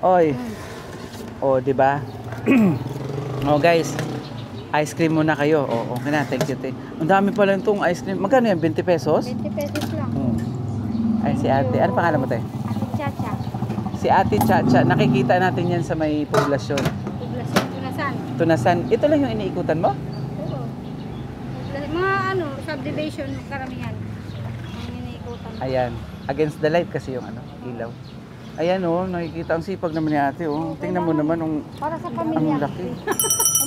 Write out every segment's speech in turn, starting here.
Oy. Oh, di ba? Oh, guys. Ice cream muna kayo. Oh, okay na. Thank you. Ang dami pala itong ice cream. Magkano yan? 20 pesos? 20 pesos lang. Ay, si ate. Ano pangalan mo, te? Ate Chacha. Si ate Chacha. Nakikita natin yan sa may poblasyon. Poblasyon, Tunasan. Tunasan. Ito lang yung iniikutan mo? Oo. Mga subdivision karamihan. Ang iniikutan. Ayan. Against the light kasi yung ilaw. Ayan nakikita ang sipag naman ni ate Tingnan mo naman Para sa pamilya. ang laki.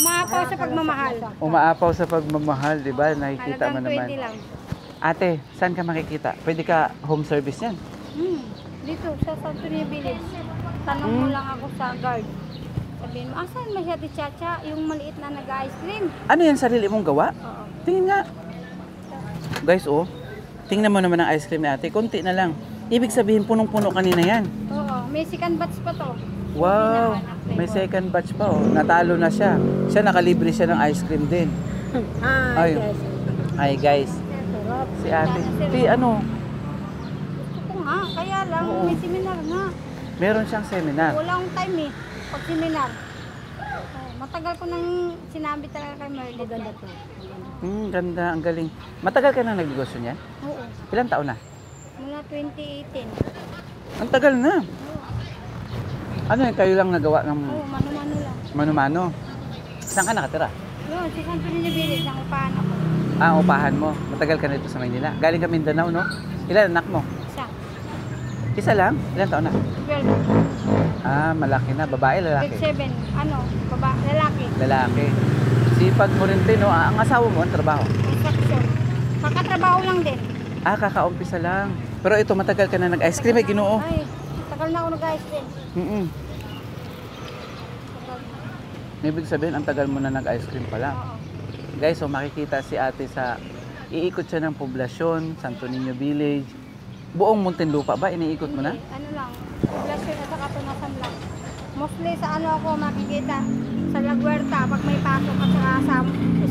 Umaapaw sa pagmamahal. Umaapaw sa pagmamahal, di ba? Nakikita mo Halagang naman. 20 lang. Ate, saan ka makikita? Pwede ka home service yan? Dito sa Santo Niño Village. Tanong mo lang ako sa guard. Sabihin mo, asan ba si Ate Chacha? Yung maliit na nag-ice cream. Ano yan, sarili mong gawa? Oo. Tingin nga. Guys, tingnan mo naman ang ice cream ni ate. Konti na lang. Ibig sabihin, punong-puno kanina yan. Oo. May second batch pa to. Wow, may second batch pa Natalo na siya. Siya nakalibre siya ng ice cream din. Ay, hi guys. Si ate. Gusto ko nga, kaya lang may seminar nga. Meron siyang seminar. Wala akong time pag seminar. Matagal ko nang sinabi talaga kay Merle. Ganda to. Ganda, ang galing. Matagal ka na nagnegosyo niyan? Oo. Ilang taon na? Mula 2018. Ang tagal na. Ano yan, kayo lang nagawa ng Oo, mano-mano lang. mano-mano? Saan ka nakatira? Yun, si Santo Niño Village, ang upahan ako. Upahan mo. Matagal ka na dito sa Maynila. Galing ka Mindanao, no? Ilan anak mo? Isa. Isa lang? Ilan taon na? 12. Malaki na. Babae, lalaki? Grade 7. Lalaki. Lalaki. Sipag mo rin din, no? Ang asawa mo, ang trabaho? Construction. Kakatrabaho lang din. Kakaumpisa lang. Pero ito, matagal ka na nag-ice cream, Ginoo. Ay, tagal na ako nag-ice cream. Ibig sabihin, ang tagal mo na nag-ice cream pala. Oo. Guys, makikita si ate sa iikot siya ng poblasyon, Santo Niño Village. Buong Muntinlupa ba? Iniikot mo na? Ano lang, poblasyon at saka Tunasan lang. Mostly sa ako makikita, sa La Huerta, pag may pasok at saka sa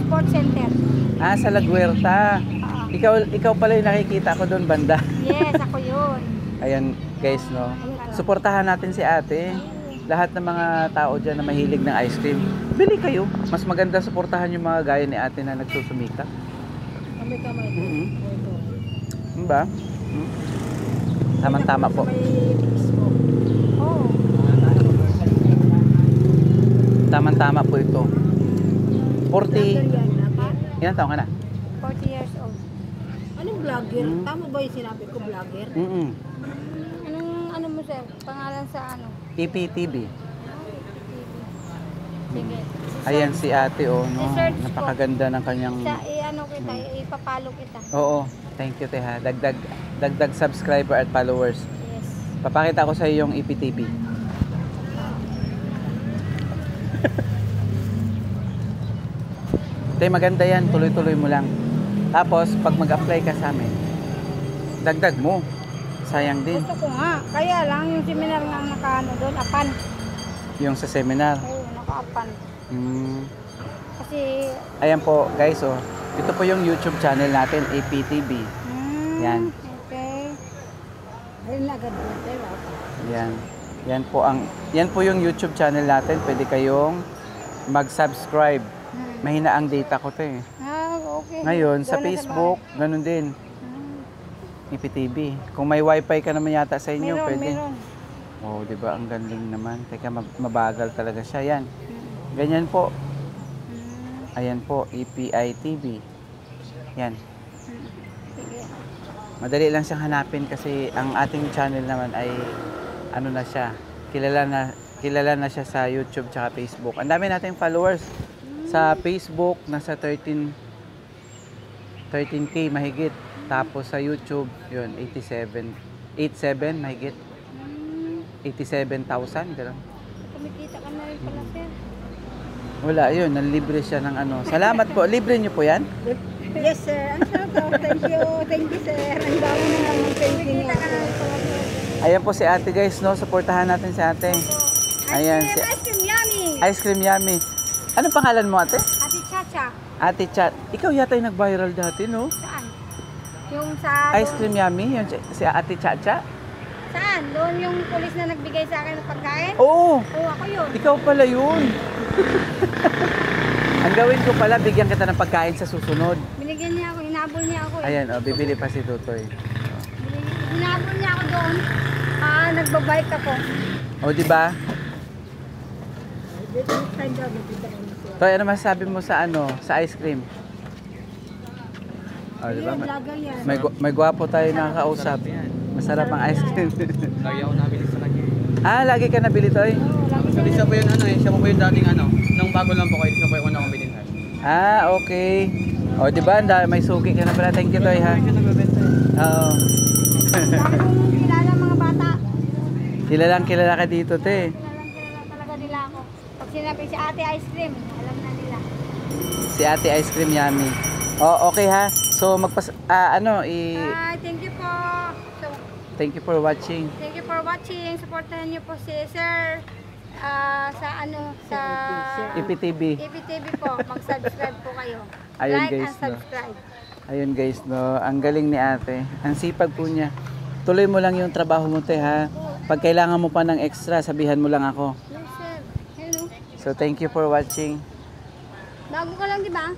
sports center. Sa La Huerta. Ikaw pala yung nakikita ko doon, banda. Yes, ako yun. Ayan, guys, no? Suportahan natin si ate. Lahat ng mga tao dyan na mahilig ng ice cream, bili kayo. Mas maganda suportahan yung mga gaya ni ate na nagsusumika. Kamay-kamay. Diba? Tama-tama po. Oo. Tama-tama po ito. 40. Ilan taon ka na? 40 years old. Anong vlogger? Tama ba yung sinabi ko, vlogger? Ano mo sir? Pangalan sa ano? EPTV. Sige. Ayan si ate, no? I-search ko. Napakaganda ng kanyang... Kita, ipapalo kita. Oo, thank you, te, ha. Dagdag subscriber at followers. Yes. Papakita ko sa iyo yung EPTV. Te, maganda yan. Tuloy-tuloy mo lang. Tapos, pag mag-apply ka sa amin, dagdag mo. Sayang din. Gusto ko nga. Kaya lang yung seminar nga nakaano doon, apan. Yung sa seminar. Oo, naka-apan. Kasi... Ayan po, guys, ito po yung YouTube channel natin, APTV. Yan. Okay. Ayun na agad dito. Yan. Yan po yung YouTube channel natin. Pwede kayong mag-subscribe. Mahina ang data ko, te. Okay. Ngayon, sa Facebook, ganun din. EPTV. Kung may wifi ka naman yata sa inyo, pwede. Meron. Di ba? Ang galing naman. Teka, mabagal talaga siya. Yan. Ganyan po. Ayan po, EPITV. Yan. Madali lang siyang hanapin kasi ang ating channel naman ay ano na siya. Kilala na siya sa YouTube tsaka Facebook. Ang dami nating followers. Sa Facebook, nasa 13K mahigit. Tapos sa YouTube, yun, 87 mahigit. 87,000, gano'n. Kumikita ka na rin pala, sir. Wala, yun, nanlibre siya ng ano. Salamat po, libre niyo po yan? Yes, sir. Ang sarap. Thank you. Thank you, sir. Ang dami na lang ng painting niya. Ayan po si ate, guys, no? Supportahan natin si ate. Ayan, si Ice cream yummy! Ice Cream Yummy. Anong pangalan mo, ate? Ate Chacha. Ate Chat. Ikaw yata yung nag-viral dati, no? Saan? Yung sa... Ice Cream Yummy, yung si Ate Chacha. Sa Saan? Doon yung pulis na nagbigay sa akin ng pagkain? Oo, Oo, ako yun. ikaw pala yun. Ang gawin ko pala, bigyan kita ng pagkain sa susunod. Binigyan niya ako, hinabol niya ako. Ayan, oh, bibili pa si Tutoy. Hinabol niya ako doon. Nagbabike ako. O, di ba? Dito next time daw, bibigyan ko siya. Toy, ano masasabi mo sa sa ice cream? O, di ba? Yan, vlogger yan. May gwapo tayo nakakausap. Masarap ang ice cream. Lagi ako nabili sa kanya. Lagi ka nabili, Toy? Actually, siya po yung siya po yung dating nung bago lang po kayo, siya po yung una kong binilhan. Okay. O, di ba? May suki ka na pala. Thank you, Toy, ha? Siya nagbebenta eh. Oo. Dami kong kilala mga bata. Kilala ka dito, te. Kilala talaga nila ako. Pag sinabi si ate ice cream, alam na nila. Si Ate Ice Cream Yummy. O, okay, ha? So, Thank you po. So, thank you for watching. thank you for watching. Supportahan niyo po si Sir sa IPTV. IPTV po. Mag-subscribe po kayo. Ayun, Like guys, and subscribe. Ayun guys, no, ang galing ni ate. Ang sipag po niya. Tuloy mo lang yung trabaho mo, te, ha? Pag kailangan mo pa ng extra, sabihan mo lang ako. Yes, sir. Hello. So, thank you for watching. Bago ka lang, di ba?